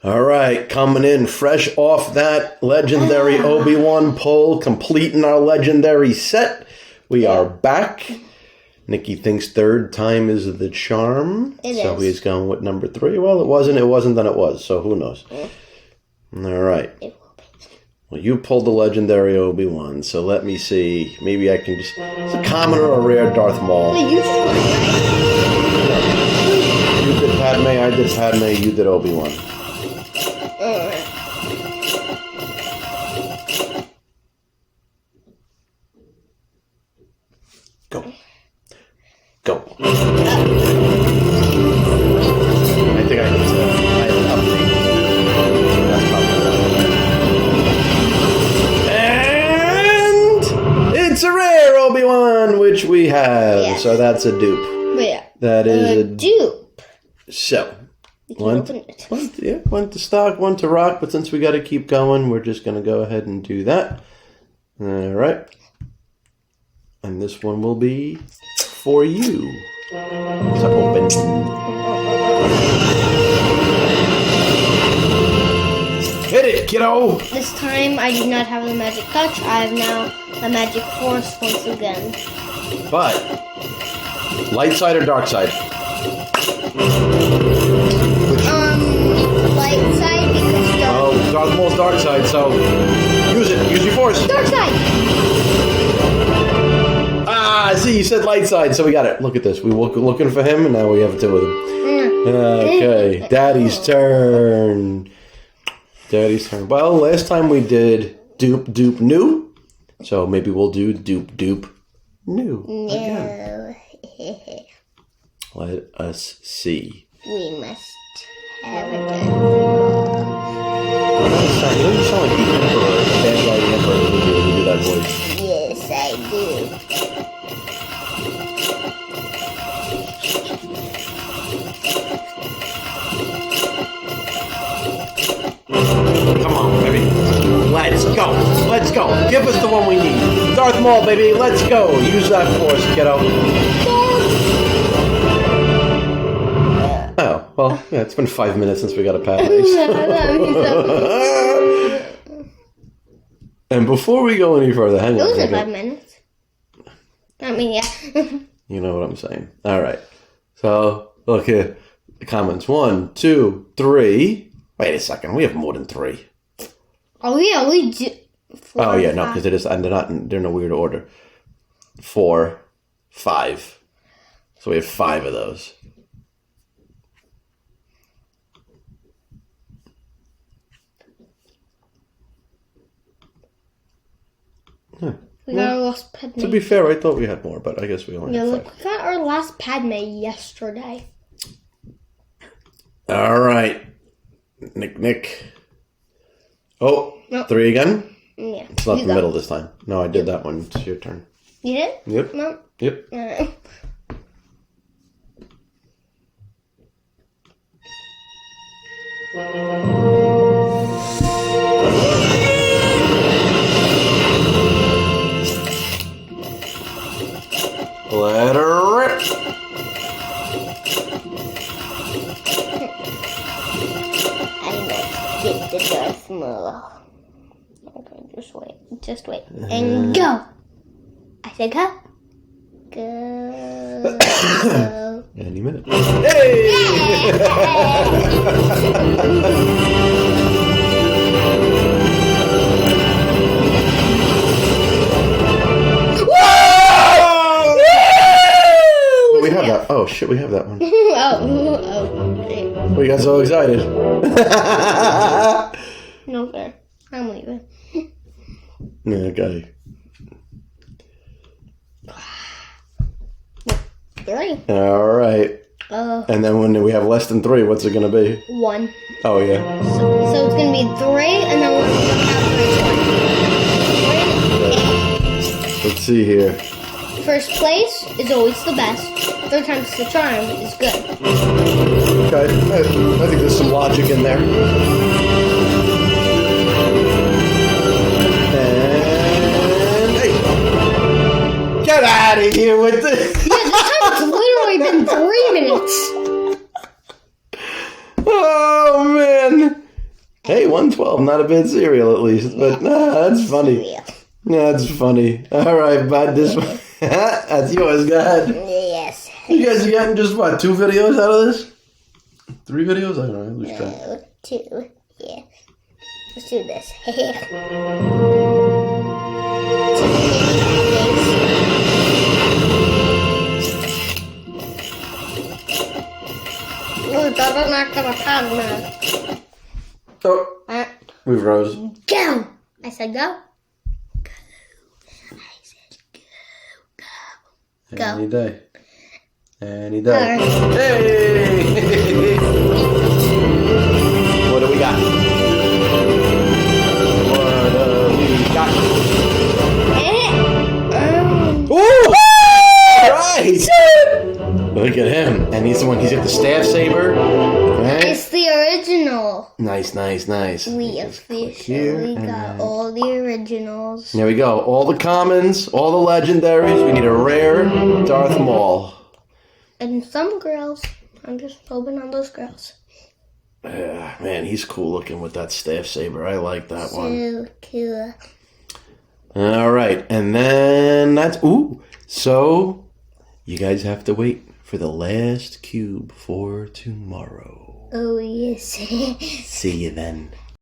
All right, coming in fresh off that legendary Obi-Wan pull, completing our legendary set. We are back. Nikki thinks third time is the charm. So he's going with number 3. Well, it wasn't, then it was. So who knows? All right. It will be. Well, you pulled the legendary Obi-Wan, so let me see. Maybe I can just... It's a common or a rare Darth Maul. Wait, you just won, right? You did Padme, I did Padme, you did Obi-Wan. Alright. Go. Go. I think I need to... I have an update. That's probably... And... It's a rare Obi-Wan, which we have. Yes. So that's a dupe. But yeah. That is a dupe. So... One to stock, one to rock, but since we got to keep going, we're just going to go ahead and do that. All right. And this one will be for you. So open. Hit it, kiddo! This time I do not have the magic touch. I have now the magic force once again. But, light side or dark side? Light side because you're... Oh, Darth Maul's dark side, so use it. Use your force. Dark side! Ah, see, you said light side, so we got it. Look at this. We were looking for him, and now we have 2 of them. Okay, Daddy's turn. Daddy's turn. Well, last time we did dupe, dupe, new. So maybe we'll do dupe, dupe, new again. Let us see. We must have it. You don't sound like the Emperor, the bad guy Emperor, when you do that voice. Yes, I do. Come on, baby. Let's go. Let's go. Give us the one we need. Darth Maul, baby. Let's go. Use that force, kiddo. Oh, well, yeah, it's been 5 minutes since we got a Padme. And before we go any further, hang on. It wasn't 5 minutes. I mean, yeah. You know what I'm saying. All right. So, look here. The comments. 1, 2, 3. Wait a second. We have more than 3. Oh, yeah, we do. 4, oh, yeah, no, because they're in a weird order. 4, 5. So we have 5 of those. We got our last Padme. To be fair, I thought we had more, but I guess we only had 5. Look, we got our last Padme yesterday. All right. Nick. Oh, Nope. 3 again? Yeah. It's not the middle this time. No, I did that one. It's your turn. You did? Yep. No. Yep. Let her rip. I must get the Darth Maul. Okay, just wait, and go. I said go. Go. Any minute. Hey! We have that. Oh shit, we have that one. We got so excited. No fair. I'm leaving. Okay. 3. All right. And then when we have less than 3, what's it gonna be? 1. Oh yeah. So it's gonna be 3, and then we're gonna have 3. Let's see here. First place is always the best. 3 times the charm is good. Okay. I think there's some logic in there. And hey, get out of here with this. Yeah, this time it's literally been 3 minutes. Oh, Hey, 112, not a bad cereal at least. But that's funny. Cereal. That's funny. All right, bud. This one, that's yours. Go ahead. Yes. You guys are getting just what, 2 videos out of this? 3 videos? I don't know. I lose track. No, 2. Yeah. Let's do this. That's not gonna happen. Oh, we froze. Go! I said go. Go. I said go. Go. Any day. Any day. All right. Hey! What do we got? What do we got? Ooh! Right! Look at him. And he's the one, he's got the staff saber. Right? It's the original. Nice. We officially got all the originals. There we go. All the commons, all the legendaries. We need a rare Darth Maul. And some girls. I'm just hoping on those girls. Man, he's cool looking with that staff saber. I like that one. So cool. All right. And then that's... Ooh. So, you guys have to wait for the last cube for tomorrow. Oh, yes. See you then.